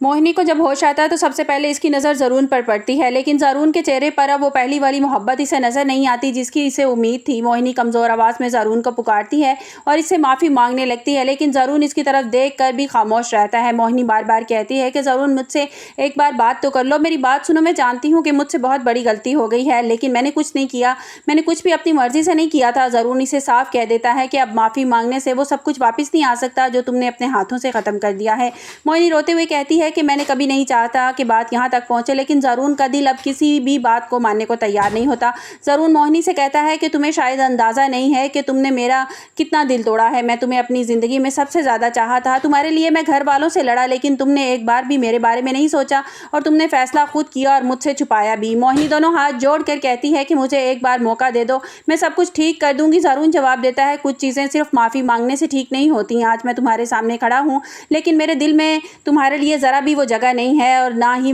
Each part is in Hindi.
मोहिनी को जब होश आता है तो सबसे पहले इसकी नज़र ज़रून पर पड़ती है, लेकिन ज़रून के चेहरे पर अब वो पहली वाली मोहब्बत इसे नज़र नहीं आती जिसकी इसे उम्मीद थी। मोहिनी कमज़ोर आवाज़ में ज़रून को पुकारती है और इससे माफ़ी मांगने लगती है, लेकिन ज़रून इसकी तरफ देख कर भी खामोश रहता है। मोहिनी बार बार कहती है कि ज़रून मुझसे एक बार बात तो कर लो, मेरी बात सुनो। मैं जानती हूँ कि मुझसे बहुत बड़ी गलती हो गई है, लेकिन मैंने कुछ नहीं किया, मैंने कुछ भी अपनी मर्ज़ी से नहीं किया था। ज़रून इसे साफ कह देता है कि अब माफ़ी मांगने से वो सब कुछ वापस नहीं आ सकता जो तुमने अपने हाथों से ख़त्म कर दिया है। मोहिनी रोते हुए कहती है कि मैंने कभी नहीं चाहता कि बात यहाँ तक पहुँचे, लेकिन ज़रून का दिल अब किसी भी बात को मानने को तैयार नहीं होता। ज़रून मोहिनी से कहता है कि तुम्हें शायद अंदाज़ा नहीं है कि तुमने मेरा कितना दिल तोड़ा है। मैं तुम्हें अपनी ज़िंदगी में सबसे ज़्यादा चाहा था, तुम्हारे लिए मैं घर वालों से लड़ा, लेकिन तुमने एक बार भी मेरे बारे में नहीं सोचा और तुमने फ़ैसला खुद किया और मुझसे छुपाया भी। मोहिनी दोनों हाथ जोड़ कर कहती है कि मुझे एक बार मौका दे दो, मैं सब कुछ ठीक कर दूँगी। ज़रून जवाब देता है, कुछ चीज़ें सिर्फ माफ़ी मांगने से ठीक नहीं होती। आज मैं तुम्हारे सामने खड़ा हूँ, लेकिन मेरे दिल में तुम्हारे लिए ज़रा भी वो जगह नहीं है और ना ही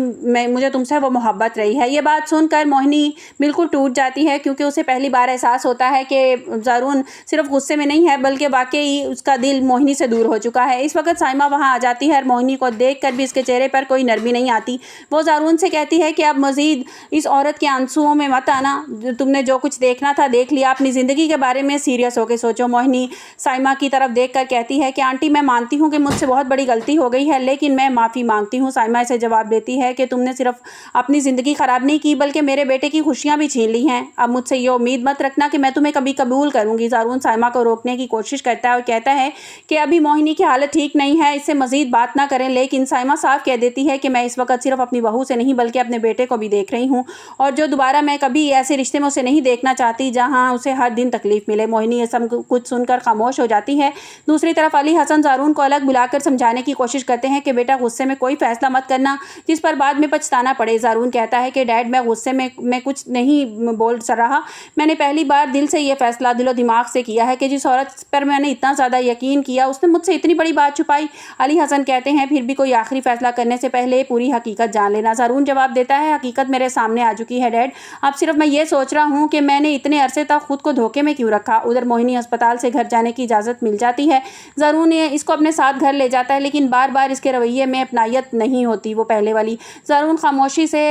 मुझे तुमसे वो मोहब्बत रही है। ये बात सुनकर मोहिनी बिल्कुल टूट जाती है, क्योंकि उसे पहली बार एहसास होता है कि ज़रून सिर्फ गुस्से में नहीं है बल्कि वाकई उसका दिल मोहिनी से दूर हो चुका है। इस वक्त साइमा वहाँ आ जाती है और मोहिनी को देखकर भी इसके चेहरे पर कोई नरमी नहीं आती। वो ज़रून से कहती है कि अब मज़ीद इस औरत के आंसुओं में मत आना, तुमने जो कुछ देखना था देख लिया, अपनी ज़िंदगी के बारे में सीरियस होकर सोचो। मोहिनी साइमा की तरफ देखकर कहती है कि आंटी, मैं मानती हूँ कि मुझसे बहुत बड़ी गलती हो गई है, लेकिन मैं माफ़ी मांगती हूँ। साइमा इसे जवाब देती है कि तुमने सिर्फ अपनी ज़िंदगी ख़राब नहीं की बल्कि मेरे बेटे की खुशियाँ भी छीन ली हैं। अब मुझसे ये उम्मीद मत रखना कि मैं तुम्हें कभी कबूल करूँगी। ज़रून साइमा को रोकने की कोशिश करता है और कहता है कि अभी मोहिनी की हालत ठीक नहीं है, इससे मज़ीद बात ना करें, लेकिन साइमा साफ कह देती है कि मैं इस वक्त सिर्फ अपनी बहू से नहीं बल्कि अपने बेटे को भी देख रही हूँ और जो दोबारा मैं कभी ऐसे रिश्ते में उसे नहीं देखना चाहती जहाँ उसे हर दिन तकलीफ मिले। मोहिनी ये सब कुछ सुनकर खामोश हो जाती है। दूसरी तरफ अली हसन ज़रून को अलग बुलाकर समझाने की कोशिश करते हैं कि बेटा, गुस्से में कोई फैसला मत करना जिस पर बाद में पछताना पड़े। ज़रून कहता है कि डैड, मैं गुस्से में मैं कुछ नहीं बोल रहा, मैंने पहली बार दिल से ये फैसला दिलो दिमाग से किया है कि जिस औरत पर मैंने इतना ज़्यादा यकीन किया उसने मुझसे इतनी बड़ी बात छुपाई। अली हसन कहते हैं, फिर भी कोई आखिरी फैसला करने से पहले पूरी हकीकत जान लेना। ज़रून जवाब देता है, हकीकत मेरे सामने आ चुकी है डैड, अब सिर्फ मैं ये सोच रहा हूँ कि मैंने इतने अरसे तक खुद को धोखे में क्यों रखा। उधर मोहिनी अस्पताल से घर जाने की इजाज़त मिल जाती है। ज़रून इसको अपने साथ घर ले जाता है, लेकिन बार बार इसके रवैये में अपनायत नहीं होती वो पहले वाली। ज़रून खामोशी से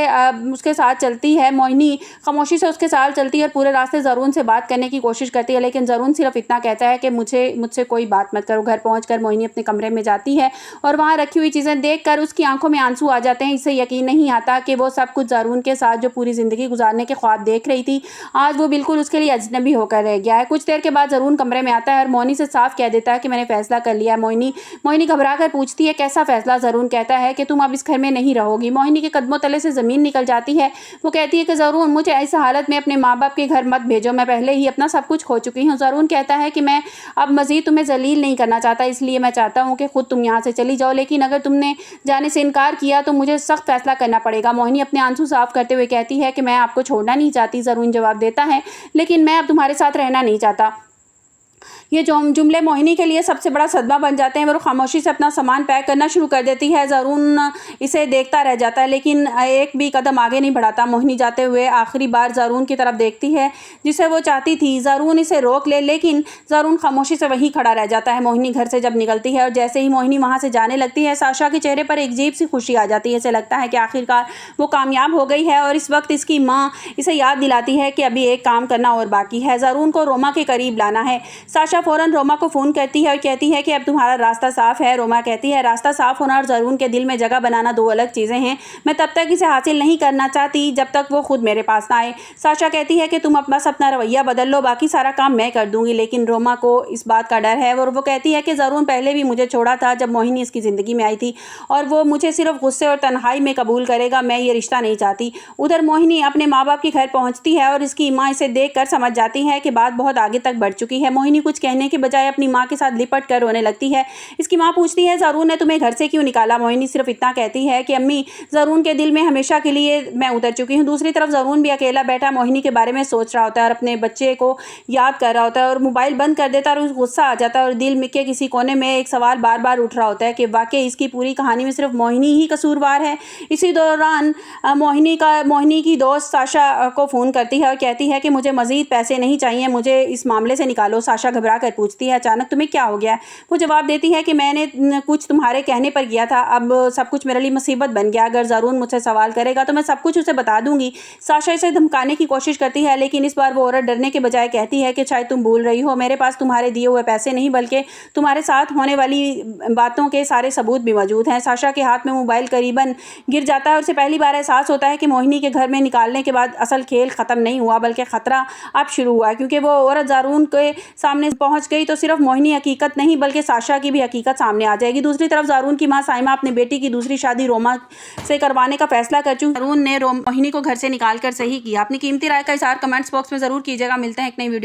उसके साथ चलती है। मोहिनी खामोशी से उसके साथ चलती है और पूरे रास्ते ज़रून से बात करने की कोशिश करती है, लेकिन ज़रून सिर्फ इतना कहता है कि मुझसे कोई बात मत करो। घर पहुंचकर मोहिनी अपने कमरे में जाती है और वहाँ रखी हुई चीज़ें देखकर उसकी आंखों में आंसू आ जाते हैं। इससे यकीन नहीं आता कि वो सब कुछ ज़रून के साथ जो पूरी ज़िंदगी गुजारने के ख्वाब देख रही थी, आज वो बिल्कुल उसके लिए अजनबी होकर रह गया है। कुछ देर के बाद ज़रून कमरे में आता है और मोहिनी से साफ कह देता है कि मैंने फैसला कर लिया है। मोहिनी घबरा कर पूछती है, कैसा फैसला? ज़रून कहता है कि तुम अब इस घर में नहीं रहोगी। मोहिनी के कदमों तले से ज़मीन निकल जाती है। वो कहती है कि ज़रून, मुझे इस हालत में अपने माँ बाप के घर मत भेजो, मैं पहले ही अपना सब कुछ खो चुकी हूँ। ज़रून कहता है कि मैं अब मज़ीद तुम्हें जलील नहीं करना चाहता, इसलिए मैं चाहता हूँ कि खुद तुम यहाँ से चली जाओ, लेकिन अगर तुमने जाने से इनकार किया तो मुझे सख्त फैसला करना पड़ेगा। मोहिनी अपने आंसू साफ करते हुए कहती है कि मैं आपको छोड़ना नहीं चाहती। ज़रून जवाब देता है, लेकिन मैं अब तुम्हारे साथ रहना नहीं चाहता। ये जुमले मोहिनी के लिए सबसे बड़ा सदमा बन जाते हैं। वो खामोशी से अपना सामान पैक करना शुरू कर देती है। ज़रून इसे देखता रह जाता है, लेकिन एक भी कदम आगे नहीं बढ़ाता। मोहिनी जाते हुए आखिरी बार ज़रून की तरफ देखती है जिसे वो चाहती थी ज़रून इसे रोक ले, लेकिन ज़रून खामोशी से वहीं खड़ा रह जाता है। मोहिनी घर से जब निकलती है और जैसे ही मोहिनी वहाँ से जाने लगती है, साशा के चेहरे पर एक अजीब सी खुशी आ जाती है। इसे लगता है कि आखिरकार वो कामयाब हो गई है और इस वक्त इसकी माँ इसे याद दिलाती है कि अभी एक काम करना और बाकी है, ज़रून को रोमा के करीब लाना है। साशा फ़ौरन रोमा को फ़ोन करती है और कहती है कि अब तुम्हारा रास्ता साफ है। रोमा कहती है, रास्ता साफ होना और ज़रून के दिल में जगह बनाना दो अलग चीज़ें हैं। मैं तब तक इसे हासिल नहीं करना चाहती जब तक वो खुद मेरे पास ना आए। साशा कहती है कि तुम बस अपना रवैया बदल लो, बाकी सारा काम मैं कर दूंगी, लेकिन रोमा को इस बात का डर है और वो कहती है कि ज़रून पहले भी मुझे छोड़ा था जब मोहिनी इसकी ज़िंदगी में आई थी और वो मुझे सिर्फ गुस्से और तन्हाई में कबूल करेगा, मैं ये रिश्ता नहीं चाहती। उधर मोहिनी अपने माँ बाप के घर पहुँचती है और इसकी माँ इसे देख कर समझ जाती है कि बात बहुत आगे तक बढ़ चुकी है। मोहिनी कुछ कहने के बजाय अपनी माँ के साथ लिपट कर रोने लगती है। इसकी माँ पूछती है, ज़रून ने तुम्हें घर से क्यों निकाला? मोहिनी सिर्फ इतना कहती है कि अम्मी, ज़रून के दिल में हमेशा के लिए मैं उतर चुकी हूँ। दूसरी तरफ ज़रून भी अकेला बैठा मोहिनी के बारे में सोच रहा होता है और अपने बच्चे को याद कर रहा होता है और मोबाइल बंद कर देता है और गुस्सा आ जाता है और दिल में के किसी कोने में एक सवाल बार बार उठ रहा होता है कि वाकई इसकी पूरी कहानी में सिर्फ मोहिनी ही कसूरवार है। इसी दौरान मोहिनी की दोस्त साशा को फ़ोन करती है और कहती है कि मुझे मज़ीद पैसे नहीं चाहिए, मुझे इस मामले से निकालो। साशा घबरा कर पूछती है, अचानक तुम्हें क्या हो गया? वो जवाब देती है कि मैंने कुछ तुम्हारे कहने पर किया था, अब सब कुछ मेरे लिए मुसीबत बन गया। अगर ज़ारून मुझसे सवाल करेगा तो मैं सब कुछ उसे बता दूंगी। साशा इसे धमकाने की कोशिश करती है, लेकिन इस बार वो औरत डरने के बजाय कहती है कि शायद तुम भूल रही हो, मेरे पास तुम्हारे दिए हुए पैसे नहीं बल्कि तुम्हारे साथ होने वाली बातों के सारे सबूत भी मौजूद हैं। साशा के हाथ में मोबाइल करीबन गिर जाता है और उसे पहली बार एहसास होता है कि मोहिनी के घर में निकालने के बाद असल खेल ख़त्म नहीं हुआ बल्कि ख़तरा अब शुरू हुआ है। क्योंकि वो औरत ज़ारून के सामने पहुंच गई तो सिर्फ मोहिनी हकीकत नहीं बल्कि साशा की भी हकीकत सामने आ जाएगी। दूसरी तरफ ज़ारून की मां साइमा अपने बेटी की दूसरी शादी रोमा से करवाने का फैसला कर चुकी। ज़ारून ने मोहिनी को घर से निकाल कर सही किया। अपनी कीमती राय का इज़हार कमेंट्स बॉक्स में ज़रूर कीजिएगा। मिलते हैं एक नई वीडियो।